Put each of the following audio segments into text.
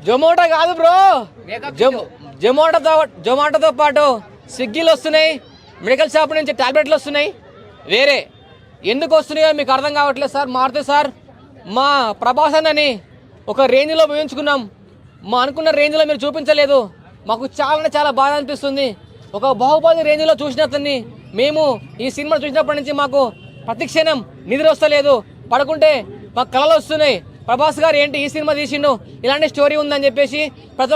జొమాటో కాదు బ్రో, జొమాటోతో పాటు స్విగ్గీలు వస్తున్నాయి, మెడికల్ షాప్ నుంచి టాబ్లెట్లు వస్తున్నాయి. వేరే ఎందుకు వస్తున్నాయో మీకు అర్థం కావట్లేదు సార్. మారుతి సార్ మా ప్రభాస్ అన్నని ఒక రేంజ్లో ఊహించుకున్నాం, మా అనుకున్న రేంజ్లో మీరు చూపించలేదు. మాకు చాలా బాధ అనిపిస్తుంది. ఒక బాహుబలి రేంజ్లో చూసినతన్ని మేము ఈ సినిమా చూసినప్పటి నుంచి మాకు ప్రతిక్షణం నిద్ర వస్తలేదు, పడుకుంటే మాకు కళలు వస్తున్నాయి. ప్రభాస్ గారు ఏంటి ఈ సినిమా తీసిండు, ఇలాంటి స్టోరీ ఉందని చెప్పేసి ప్రతి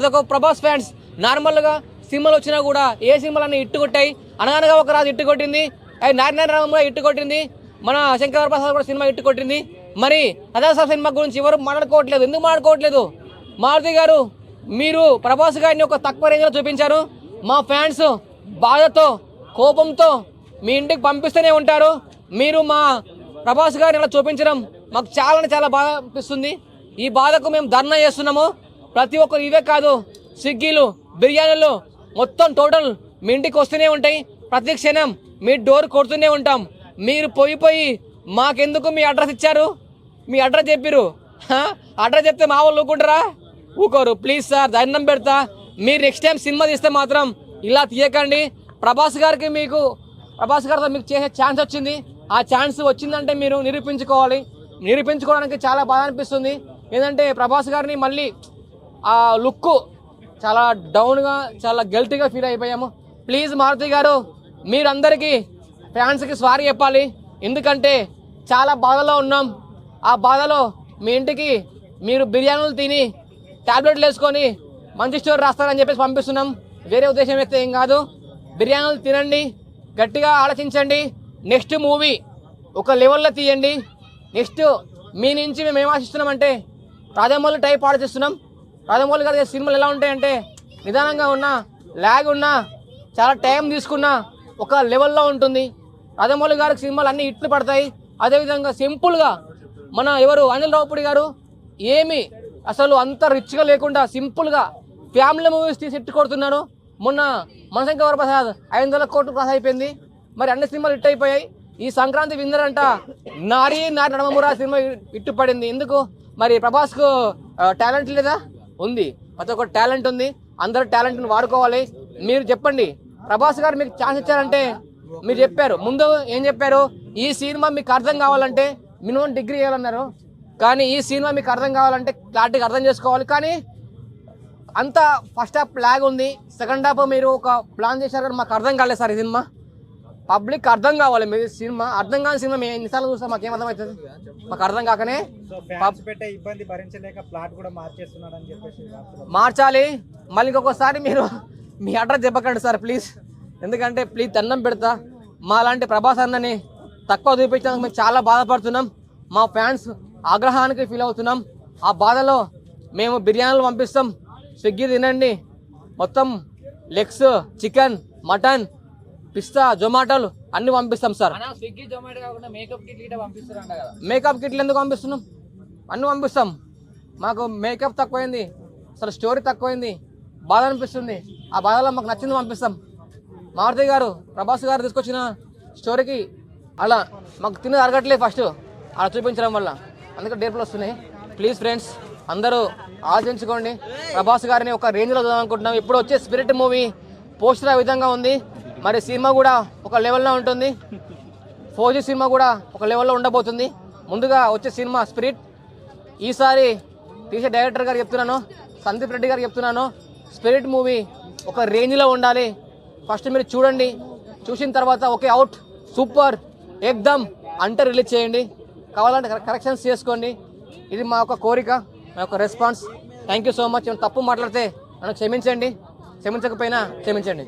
ఒక్క ప్రభాస్ ఫ్యాన్స్ నార్మల్గా సినిమాలు వచ్చినా కూడా ఏ సినిమాలన్నీ ఇట్టు కొట్టాయి. అనగనగా ఒక రాజు ఇట్టు కొట్టింది, నారాయణ ఇట్టు కొట్టింది, మన శంకర్ ప్రసాద్ కూడా సినిమా ఇట్టు కొట్టింది. మరి అదాసా సినిమా గురించి ఎవరు మాట్లాడుకోవట్లేదు. ఎందుకు మాట్లాడుకోవట్లేదు? మారుతి గారు మీరు ప్రభాస్ గారిని ఒక తక్కువ రేంజ్లో చూపించారు. మా ఫ్యాన్స్ బాధతో కోపంతో మీ ఇంటికి పంపిస్తూనే ఉంటారు. మీరు మా ప్రభాస్ గారిని ఇలా చూపించడం మాకు చాలా బాధ అనిపిస్తుంది. ఈ బాధకు మేము ధర్నా చేస్తున్నాము. ప్రతి ఒక్కరు ఇవే కాదు, స్విగ్గీలు, బిర్యానీలు మొత్తం టోటల్ మీ ఇంటికి వస్తూనే ఉంటాయి. ప్రతి క్షణం మీ డోర్ కొడుతూనే ఉంటాం. మీరు పోయి మాకెందుకు మీ అడ్రస్ ఇచ్చారు, మీ అడ్రస్ చెప్పిరు, అడ్రస్ చెప్తే మా వాళ్ళు ఊరుకుంటారా? ఊకోరు. ప్లీజ్ సార్ దండం పెడతా, మీరు నెక్స్ట్ టైం సినిమా తీస్తే మాత్రం ఇలా తీయకండి. ప్రభాస్ గారితో మీకు చేసే ఛాన్స్ వచ్చింది. ఆ ఛాన్స్ వచ్చిందంటే మీరు నిరూపించుకోవడానికి చాలా బాధ అనిపిస్తుంది. ఏంటంటే ప్రభాస్ గారిని మళ్ళీ ఆ లుక్ చాలా డౌన్గా చాలా గిల్టీగా ఫీల్ అయిపోయాము. ప్లీజ్ మారుతి గారు మీరందరికీ ఫ్యాన్స్కి సారీ చెప్పాలి. ఎందుకంటే చాలా బాధలో ఉన్నాం. ఆ బాధలో మీ ఇంటికి మీరు బిర్యానీలు తిని టాబ్లెట్లు వేసుకొని మంచి స్టోరీ రాస్తారని చెప్పేసి పంపిస్తున్నాం. వేరే ఉద్దేశం అయితే ఏం కాదు. బిర్యానీలు తినండి, గట్టిగా ఆలోచించండి. నెక్స్ట్ మూవీ ఒక లెవెల్లో తీయండి. నెక్స్ట్ మీ నుంచి మేము ఏం ఆశిస్తున్నామంటే రాజమౌళి టైప్ ఆలోచిస్తున్నాం. రాజమౌళి గారి సినిమాలు ఎలా ఉంటాయంటే నిదానంగా ఉన్నా, ల్యాగ్ ఉన్నా, చాలా టైం తీసుకున్నా ఒక లెవెల్లో ఉంటుంది. రాజమౌళి గారికి సినిమాలు అన్నీ ఇట్లు పడతాయి. అదేవిధంగా సింపుల్గా మన అనిల్ రావుపూడి గారు ఏమి అసలు అంత రిచ్గా లేకుండా సింపుల్గా ఫ్యామిలీ మూవీస్ తీసి ఇట్టు కొడుతున్నారు. మొన్న మనశంకర్ వరప్రసాద్ 500 కోట్లు క్రాస్ అయిపోయింది. మరి అన్ని సినిమాలు హిట్ అయిపోయాయి. ఈ సంక్రాంతి విన్నర్ అంట నారీ నడమమురా సినిమా ఇట్టు పడింది. ఎందుకు మరి? ప్రభాస్కు టాలెంట్ లేదా? ఉంది, ప్రతి ఒక్క టాలెంట్ ఉంది. అందరూ టాలెంట్ని వాడుకోవాలి. మీరు చెప్పండి, ప్రభాస్ గారు మీకు ఛాన్స్ ఇచ్చారంటే మీరు చెప్పారు, ముందు ఏం చెప్పారు? ఈ సినిమా మీకు అర్థం కావాలంటే మినిమం డిగ్రీ చేయాలన్నారు. కానీ ఈ సినిమా మీకు అర్థం కావాలంటే క్లారిటీగా అర్థం చేసుకోవాలి. కానీ అంత ఫస్ట్ హాఫ్ లాగ్ ఉంది, సెకండ్ హాఫ్ మీరు ఒక ప్లాన్ చేశారు కానీ మాకు అర్థం కాలేదు సార్. ఈ సినిమా పబ్లిక్ అర్థం కావాలి. మీరు సినిమా అర్థం కాని సినిమా మేము ఎన్నిసార్లు చూస్తాం, మాకేం అర్థమవుతుంది? మాకు అర్థం కాకనే ఇబ్బంది భరించలేక ప్లాట్ కూడా మార్చాలి. మళ్ళీ ఇంకొకసారి మీరు మీ అడ్రస్ చెప్పకండి సార్ ప్లీజ్. ఎందుకంటే ప్లీజ్ దండం పెడతా, మా లాంటి ప్రభాస్ అన్నని తక్కువ చూపించడానికి మేము చాలా బాధపడుతున్నాం. మా ఫ్యాన్స్ ఆగ్రహానికి ఫీల్ అవుతున్నాం. ఆ బాధలో మేము బిర్యానీలు పంపిస్తాం, స్విగ్గీ తినండి, మొత్తం లెగ్స్, చికెన్, మటన్, పిస్తా, జొమాటోలు అన్ని పంపిస్తాం సార్. స్విగ్గీ జొమాటో కాకుండా మేకప్ కిట్లు పంపిస్తారంట కదా. మేకప్ కిట్లు ఎందుకు పంపిస్తున్నాం? అన్ని పంపిస్తాం. మాకు మేకప్ తక్కువైంది, అసలు స్టోరీ తక్కువైంది, బాధ అనిపిస్తుంది. ఆ బాధలో మాకు నచ్చింది పంపిస్తాం. మారుతి గారు ప్రభాస్ గారు తీసుకొచ్చిన స్టోరీకి అలా మాకు తిన్నది అరగట్లేదు ఫస్ట్ అలా చూపించడం వల్ల, అందుకే డేపులు వస్తున్నాయి. ప్లీజ్ ఫ్రెండ్స్ అందరూ ఆలోచించుకోండి. ప్రభాస్ గారిని ఒక రేంజ్లో చూడాలనుకుంటున్నాం. ఇప్పుడు వచ్చే స్పిరిట్ మూవీ పోస్టర్ ఆ విధంగా ఉంది. మరి సినిమా కూడా ఒక లెవెల్లో ఉంటుంది. 4G సినిమా కూడా ఒక లెవెల్లో ఉండబోతుంది. ముందుగా వచ్చే సినిమా స్పిరిట్. ఈసారి తీసే డైరెక్టర్ గారు చెప్తున్నాను, సందీప్ రెడ్డి గారు చెప్తున్నాను, స్పిరిట్ మూవీ ఒక రేంజ్లో ఉండాలి. ఫస్ట్ మీరు చూడండి, చూసిన తర్వాత ఓకే అవుట్ సూపర్ ఎక్దమ్ అంటే రిలీజ్ చేయండి. కావాలంటే కరెక్షన్స్ చేసుకోండి. ఇది మా యొక్క కోరిక, మా యొక్క response. Thank you so much. తప్పు మాట్లాడితే నన్ను క్షమించండి, క్షమించకపోయినా క్షమించండి.